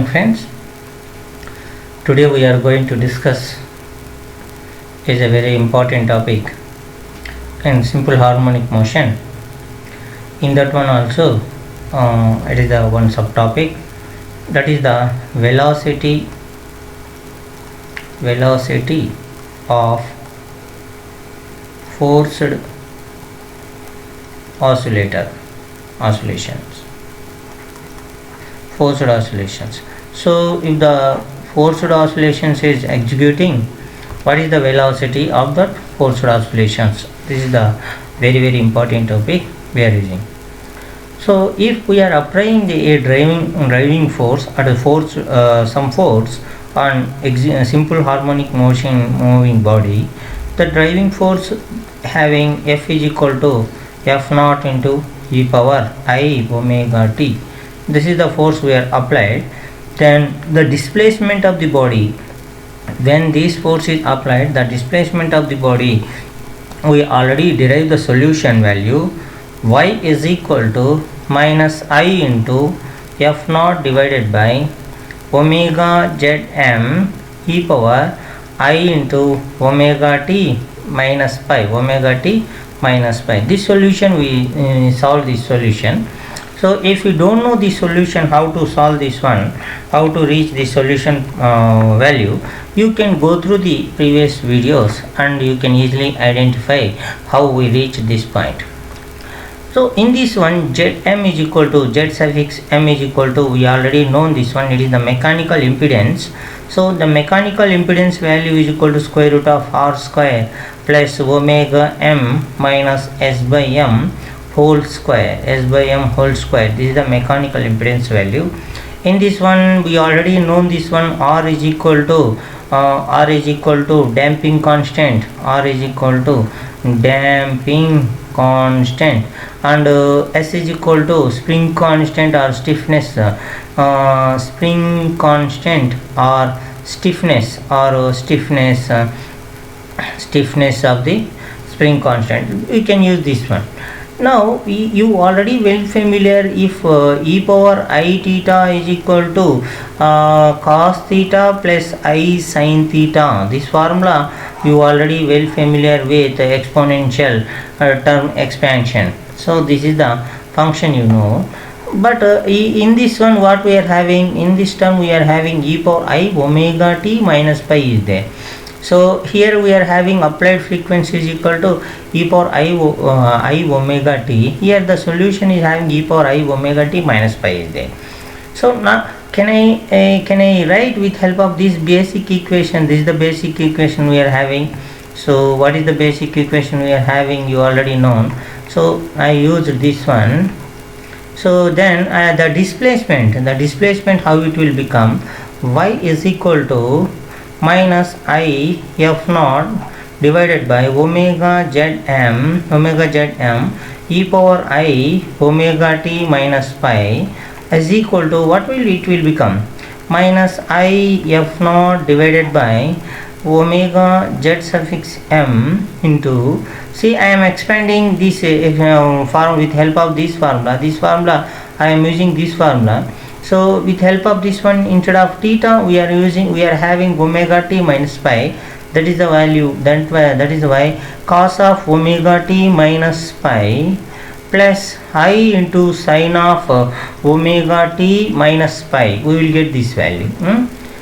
friends. Today we are going to discuss is a very important topic in simple harmonic motion. In that one also it is the one subtopic, that is the velocity of forced oscillations. So if the forced oscillations is executing, what is the velocity of that forced oscillations? This is the very important topic we are using. So if we are applying a driving force at a force some force on simple harmonic motion moving body, the driving force having F is equal to F naught into e power I omega t. This is the force we are applied. Then the displacement of the body, when this force is applied, the displacement of the body, we already derived the solution value. Y is equal to minus I into F naught divided by omega zm e power I into omega t minus pi. This solution, we solve this solution. So if you don't know the solution, how to solve this one, how to reach the solution value, you can go through the previous videos and you can easily identify how we reach this point. So in this one, Zm is equal to Z suffix m is equal to, we already know this one, it is the mechanical impedance. So the mechanical impedance value is equal to square root of r square plus omega m minus s by m whole square. This is the mechanical impedance value. In this one, we already know this one, r is equal to damping constant, and s is equal to spring constant or stiffness, stiffness of the spring constant. We can use this one. Now you already well familiar, if e power I theta is equal to cos theta plus I sin theta, this formula you already well familiar with exponential term expansion. So this is the function, you know. But in this one, what we are having, in this term we are having e power I omega t minus pi is there. So here we are having applied frequency is equal to e power I omega t. Here the solution is having e power I omega t minus pi is there. So now can I write with help of this basic equation? This is the basic equation we are having. So what is the basic equation we are having? You already know. So I used this one. So then the displacement how it will become, y is equal to minus I f naught divided by omega zm e power I omega t minus pi is equal to, what will it will become, minus I f naught divided by omega z suffix m into, see I am expanding this form with help of this formula. I am using this formula. So with help of this one, instead of theta we are having omega t minus pi. That is the value, that is why cos of omega t minus pi plus I into sin of omega t minus pi, we will get this value.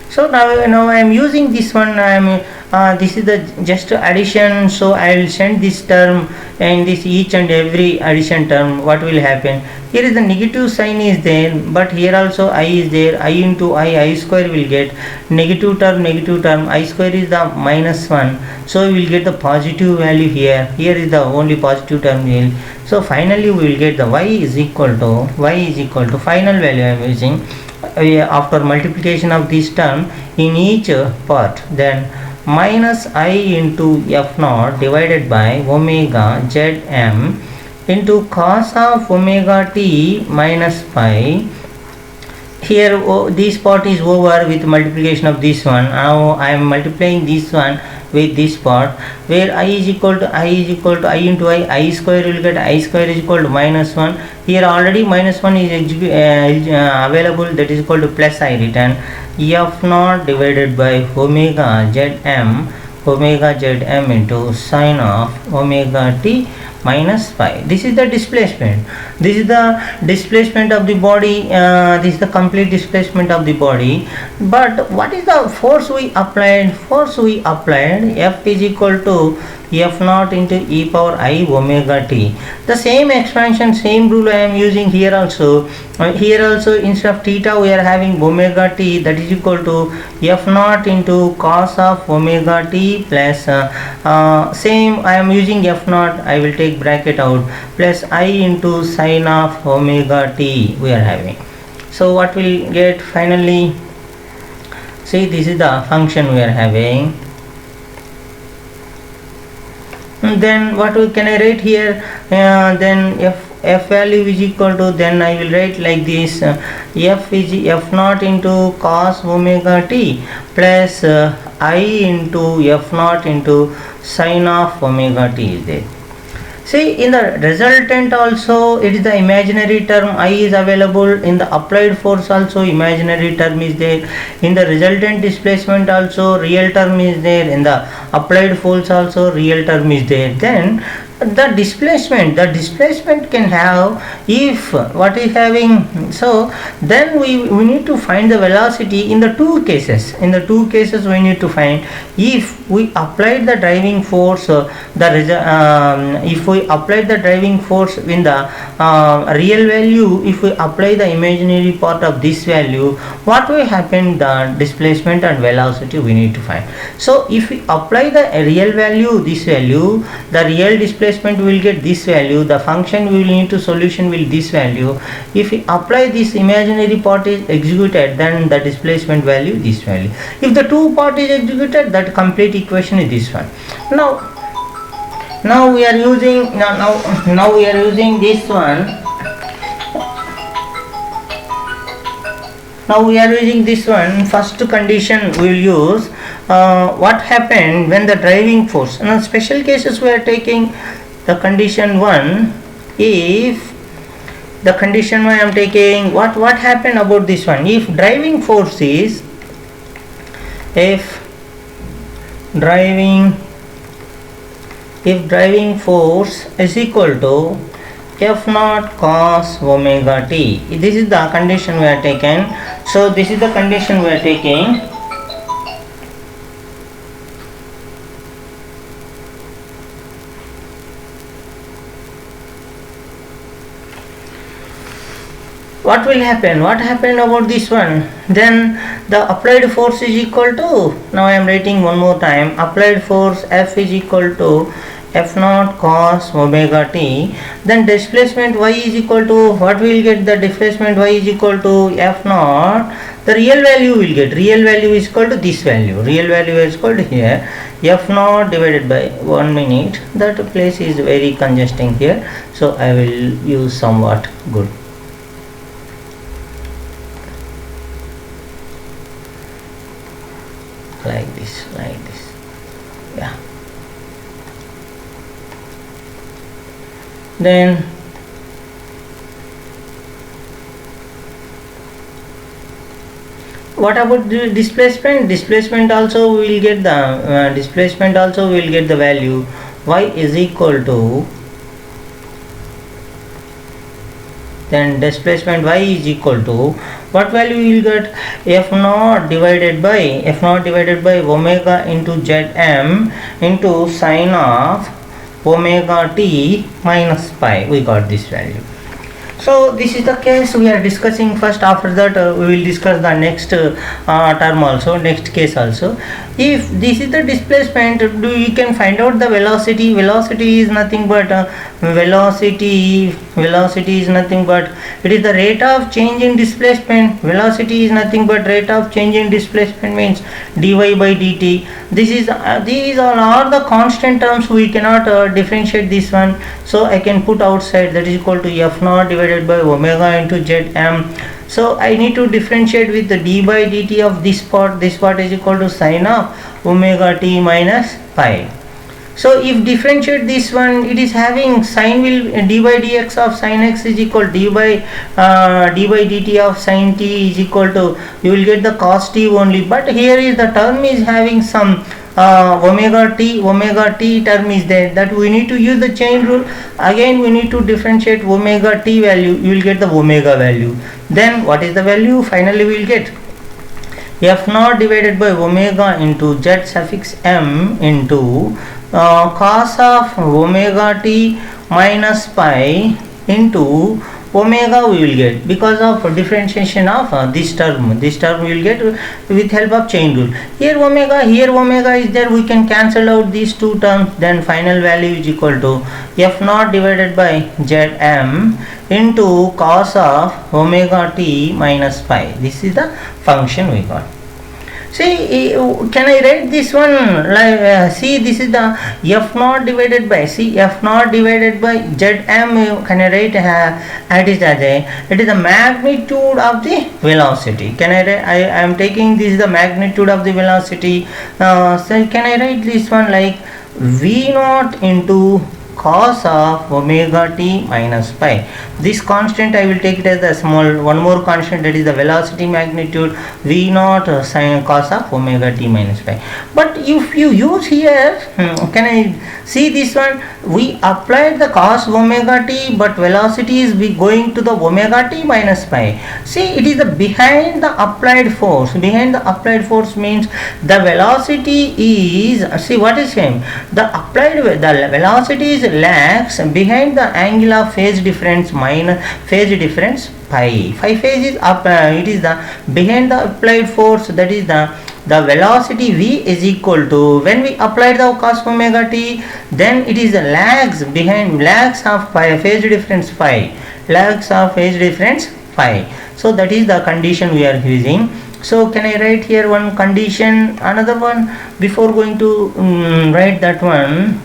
So now I am using this one. This is the just addition. So I will send this term and this each and every addition term. What will happen? Here is the negative sign is there, but here also I is there. I into I square will get negative term. I square is the minus 1. So we will get the positive value here. Here is the only positive term. So finally we will get the y is equal to final value I am using. After multiplication of this term in each part, then minus I into f naught divided by omega zm into cos of omega t minus pi. Here this part is over with multiplication of this one. Now I am multiplying this one with this part, where I is equal to I into I square will get I square is equal to minus 1. Here already minus 1 is available, that is equal to plus I written f naught divided by omega zm into sine of omega t minus phi. This is the displacement. This is the displacement of the body. This is the complete displacement of the body. But what is the force we applied? Force we applied F is equal to F naught into e power I omega t. The same expansion, same rule I am using here also. Here also instead of theta we are having omega t, that is equal to F naught into cos of omega t plus same I am using F naught, I will take bracket out, plus I into sine of omega t we are having. So what will get finally? See, this is the function we are having. Then what can I write here? Then f value is equal to, then I will write like this, f is f naught into cos omega t plus I into f naught into sine of omega t is there. See, in the resultant also it is the imaginary term I is available, in the applied force also imaginary term is there, in the resultant displacement also real term is there, in the applied force also real term is there. Then the displacement can have, if what is having, so then we need to find the velocity in the two cases. In the two cases we need to find, if we applied the driving force if we applied the driving force in the real value, if we apply the imaginary part of this value, what will happen? The displacement and velocity we need to find. So if we apply the real value, this value, the real displacement will get this value, the function we will need to solution will this value. If we apply this imaginary part is executed, then the displacement value this value. If the two part is executed, that complete equation is this one. Now we are using now we are using this one. Now we are using this one. First condition we will use what happened when the driving force. Now special cases we are taking the condition 1. If the condition 1 I am taking, what happened about this one? If driving force is, if driving force is equal to f naught cos omega t, this is the condition we are taken. So this is the condition we are taking. What will happen? What happened about this one? Then the applied force is equal to, now I am writing one more time, applied force F is equal to f naught cos omega t. Then displacement y is equal to, what we will get? The displacement y is equal to f naught, the real value will get, real value is equal to this value, real value is equal to here f naught divided by 1 minute. That place is very congesting here, so I will use somewhat good. Like this, yeah. Then what about the displacement? Displacement also we will get the value y is equal to, then displacement y is equal to, what value you will get? f naught divided by omega into zm into sine of omega t minus pi. We got this value. So this is the case we are discussing first. After that we will discuss the next term also, next case also. If this is the displacement, we can find out the velocity. Velocity is nothing but velocity is nothing but, it is the rate of change in displacement. Velocity is nothing but rate of change in displacement, means dy by dt. These are the constant terms. We cannot differentiate this one, so I can put outside, that is equal to f naught divided by omega into zm. So I need to differentiate with the d by dt of this part is equal to sine of omega t minus pi. So if differentiate this one, it is having sine will d by dx of sine x is equal d by dt of sine t is equal to, you will get the cos t only, but here is the term is having some omega t term is there, that we need to use the chain rule. Again we need to differentiate omega t value, you will get the omega value. Then what is the value? Finally we will get f naught divided by omega into z suffix m into cos of omega t minus pi into omega we will get, because of differentiation of this term we will get with help of chain rule. Here omega is there, we can cancel out these two terms, then final value is equal to f naught divided by zm into cos of omega t minus pi. This is the function we got. See, can I write this one like see, this is the f naught divided by f naught divided by zm. Can I write it is the magnitude of the velocity. Can I write, I am taking this is the magnitude of the velocity. So can I write this one like v naught into cos of omega t minus pi. This constant I will take it as the small one more constant, that is the velocity magnitude v naught sin cos of omega t minus pi. But if you use here, can I see this one? We applied the cos omega t, but velocity is going to the omega t minus pi. See, it is the behind the applied force. Behind the applied force means the velocity is, see what is saying, the velocity is lags behind the angle of phase difference minus phase difference pi. Phase is up, it is the behind the applied force, that is the velocity v is equal to, when we applied the cos omega t, then it is the lags of pi, phase difference pi, lags of phase difference pi. So that is the condition we are using. So can I write here one condition, another one before going to write that one?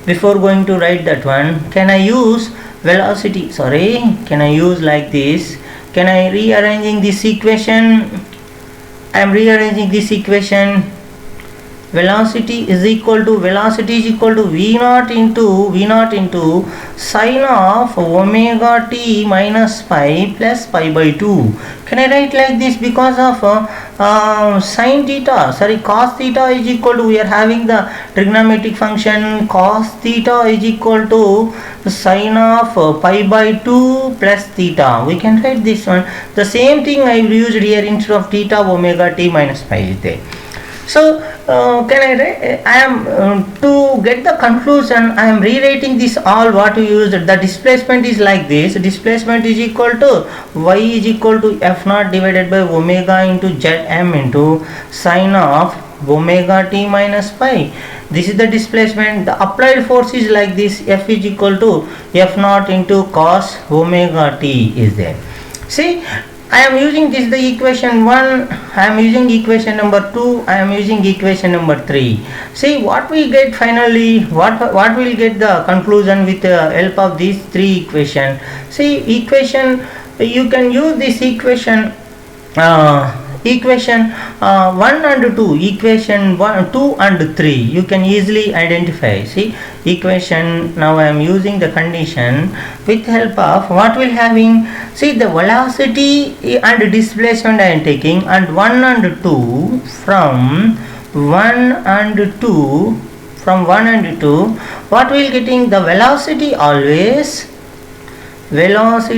Before going to write that one, can I use velocity? Can I use like this? Can I rearranging this equation? I am rearranging this equation. Velocity is equal to v naught into sine of omega t minus pi plus pi by 2. Can I write like this? Because of sine theta, cos theta is equal to, we are having the trigonometric function cos theta is equal to sine of pi by 2 plus theta. We can write this one. The same thing I used here, instead of theta omega t minus pi is there. So can I write, I am to get the conclusion, I am rewriting this all what we used. The displacement is like this, displacement is equal to y is equal to f naught divided by omega into zm into sine of omega t minus pi. This is the displacement. The applied force is like this, f is equal to f naught into cos omega t is there. See, I am using this the equation 1, I am using equation number 2, I am using equation number 3. See what we get finally, what will get the conclusion with the help of these three equations. See, equation, you can use this equation 1 and 2, equation 1, 2 and 3 you can easily identify. See, equation, now I am using the condition with help of what will having, see the velocity and displacement I am taking, and 1 and 2, from 1 and 2 what will getting, the velocity always leads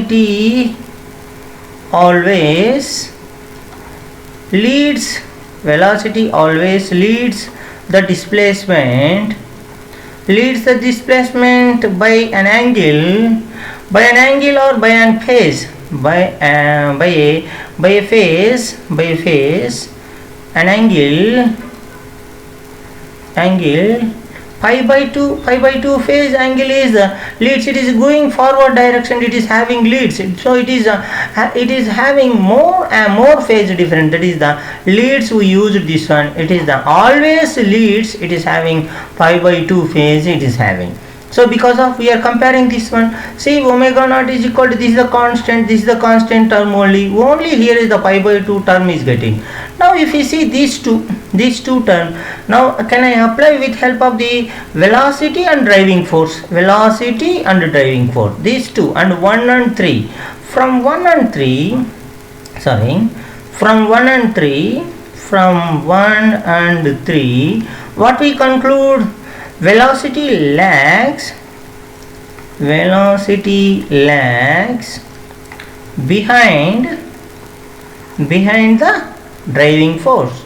the displacement by an angle or by an phase, by a phase, an angle pi by 2 phase angle is leads, it is going forward direction, it is having leads, so it is having more phase difference, that is the leads we used this one, it is the always leads, it is having pi by 2 phase it is having. So because of we are comparing this one, see omega naught is equal to, this is the constant, this is the constant term only here is the pi by 2 term is getting. Now if you see these two term, now can I apply with help of the velocity and driving force, these two, and 1 and 3, from 1 and 3 what we conclude, velocity lags behind the driving force,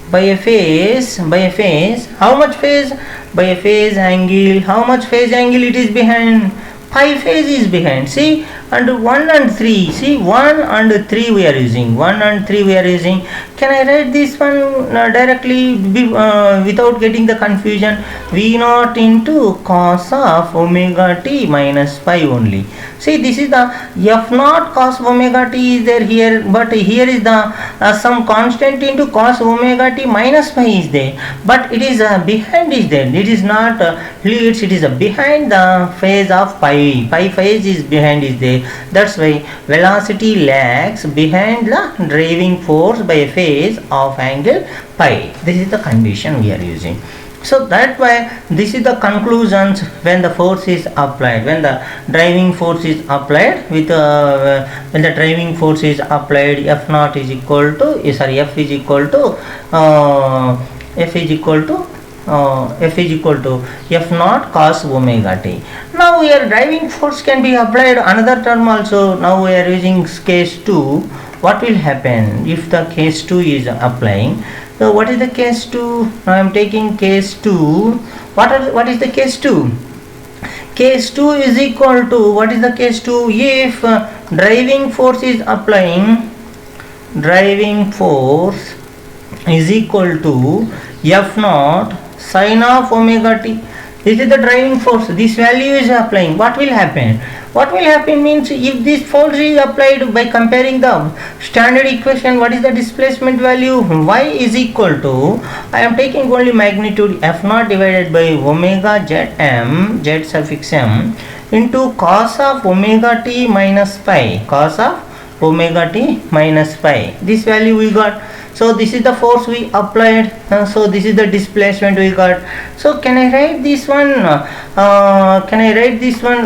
by a phase, how much phase? By a phase angle. How much phase angle it is behind? Pi phase is behind. See, and 1 and 3, see 1 and 3 we are using, can I write this one directly without getting the confusion? V naught into cos of omega t minus pi only. See, this is the f naught cos omega t is there here, but here is the some constant into cos omega t minus pi is there, but it is behind is there, it is not leads, it is behind the phase of pi phase is behind is there. That's why velocity lags behind the driving force by a phase of angle pi. This is the condition we are using. So that why this is the conclusions when the force is applied, when the driving force is applied with when the driving force is applied, f naught is equal to f is equal to f naught cos omega t. Now here driving force can be applied another term also. Now we are using case 2. What will happen if the case 2 is applying? So what is the case 2? Now I am taking case 2. What is the case 2? Case 2 is equal to, what is the case 2? If driving force is applying, driving force is equal to f naught sin of omega t. This is the driving force, this value is applying. What will happen? What will happen means, if this force is applied by comparing the standard equation, what is the displacement value? Y is equal to, I am taking only magnitude f naught divided by omega z suffix m into cos of omega t minus pi, this value we got. So this is the force we applied, so this is the displacement we got. So can I write this one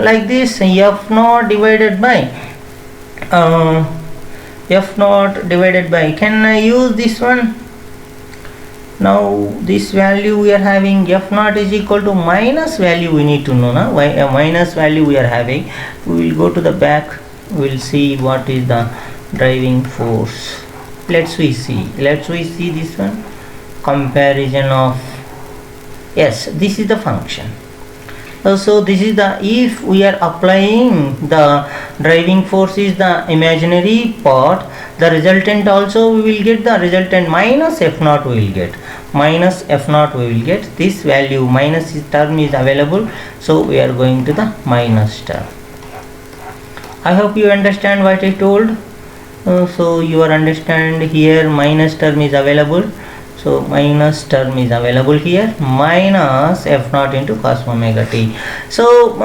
like this, f naught divided by can I use this one? Now this value we are having, f naught is equal to minus value we need to know now, why a minus value we are having. We will go to the back, we will see what is the driving force. Let's we see this one, comparison of, yes, this is the function. So this is the, if we are applying the driving force is the imaginary part, the resultant also we will get the resultant minus f naught we will get, this value minus term is available, so we are going to the minus term. I hope you understand what I told. So you are understand here, minus term is available, so minus term is available here, minus f naught into cos omega t. So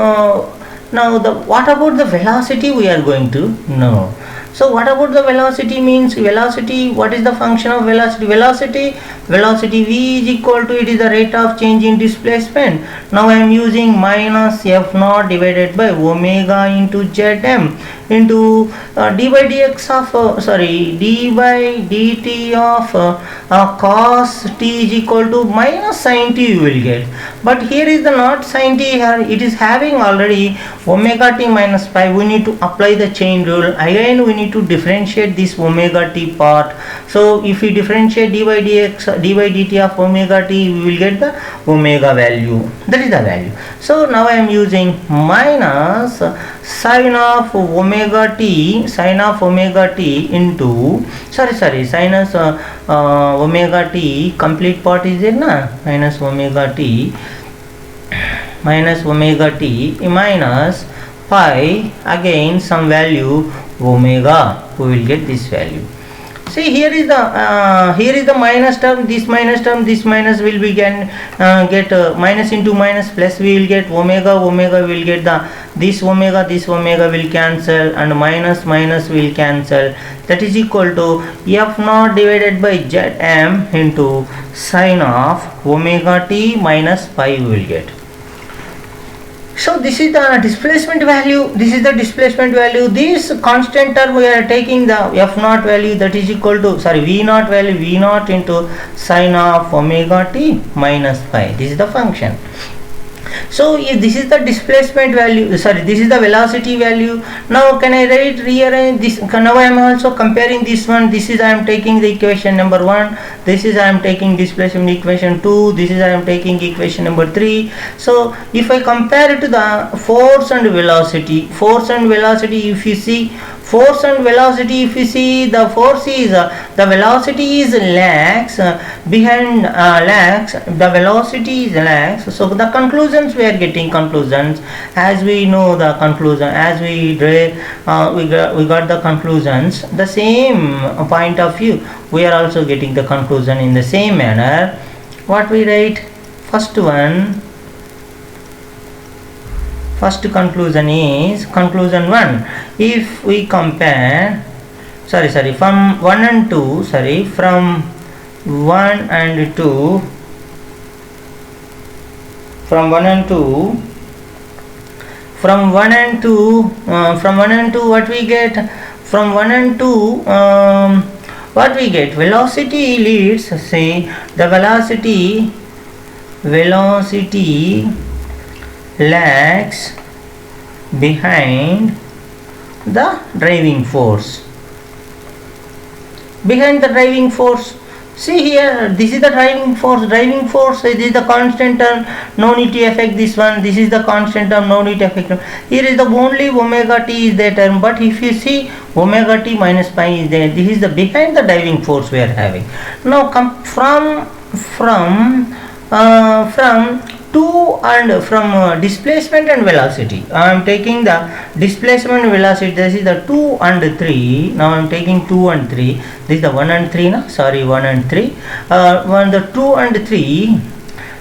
now what about the velocity we are going to know? So what about the velocity means, velocity, what is the function of velocity? Velocity v is equal to, it is the rate of change in displacement. Now I am using minus f naught divided by omega into zm into d by dx of d by dt of cos t is equal to minus sin t you will get. But here is the not sin t here, it is having already omega t minus pi. We need to apply the chain rule. Again we need to differentiate this omega t part. So if we differentiate d by dt of omega t, we will get the omega value. That is the value. So now I am using minus sin of omega t into sinus omega t, complete part is there na, minus omega t minus pi, again some value omega, we will get this value. See, here is the minus term, this minus term, this minus will be get minus into minus plus, we will get omega will get this omega will cancel, and minus will cancel. That is equal to f naught divided by Zm into sine of omega t minus pi we will get. So this is the displacement value. This constant term we are taking the f naught value, that is equal to v naught value, v naught into sine of omega t minus pi. This is the function. So if this is the displacement value, this is the velocity value. Now can I rearrange this? Now I am also comparing this one. This is I am taking the equation number 1. This is I am taking displacement equation 2. This is I am taking equation number 3. So if I compare it to the force and velocity, if you see the force is the velocity is lags behind lags, the velocity is lags. So the conclusions, we are getting conclusions as we know the conclusion, as we got the conclusions, the same point of view we are also getting the conclusion in the same manner. What we write? First conclusion is conclusion 1. If we compare from 1 and 2, from 1 and 2, what we get? From 1 and 2, what we get? Velocity leads, say the velocity lags behind the driving force. See here, this is the driving force. This is the constant term, no need to affect this one. This is the constant term, no need to affect. Here is the only omega t is the term, but if you see omega t minus pi is there. This is the behind the driving force we are having. Now come from 2 and from displacement and velocity. I am taking the displacement and velocity. This is the 2 and 3. Now I am taking 2 and 3. This is the 1 and 3. 1 and 3. The 2 and 3.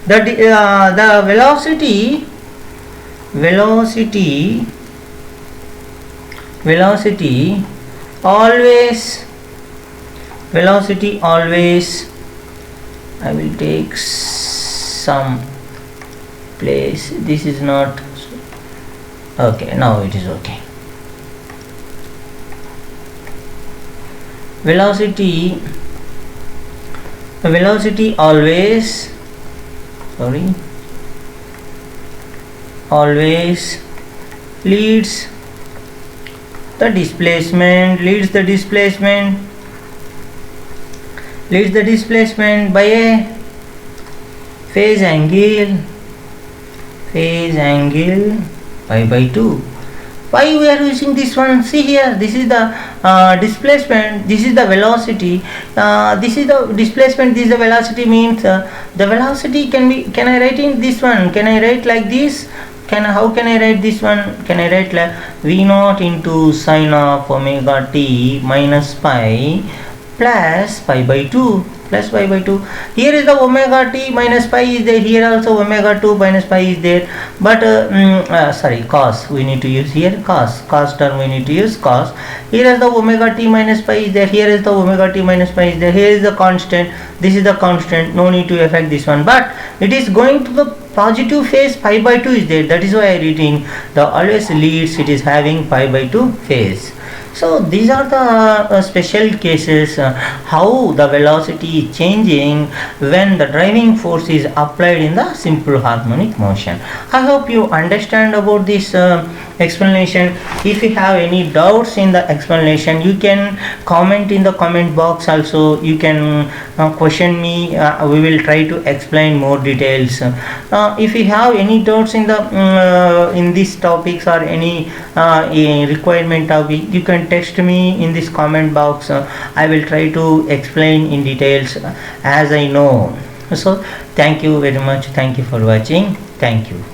The velocity always. I will take some place. This is not okay. Now it is okay. Velocity always leads the displacement by a phase angle pi by 2. Why we are using this one? See here, this is the displacement, this is the velocity, this is the displacement, this is the velocity, means the velocity can I write in this one? Can I write like this? How can I write this one? Can I write like v naught into sine of omega t minus pi plus pi by 2. Here is the omega t minus pi is there. Here also omega 2 minus pi is there. But cos we need to use here. Cos term we need to use cos. Here is the omega t minus pi is there. Here is the omega t minus pi is there. Here is the constant. This is the constant. No need to affect this one. But it is going to the positive phase. Pi by 2 is there. That is why I reading the always leads. It is having pi by 2 phase. So these are the special cases how the velocity is changing when the driving force is applied in the simple harmonic motion. I hope you understand about this explanation. If you have any doubts in the explanation, you can comment in the comment box. Also you can question me. We will try to explain more details. If you have any doubts in the in these topics or any requirement topic, you can text me in this comment box. I will try to explain in details as I know. So thank you very much. Thank you for watching. Thank you.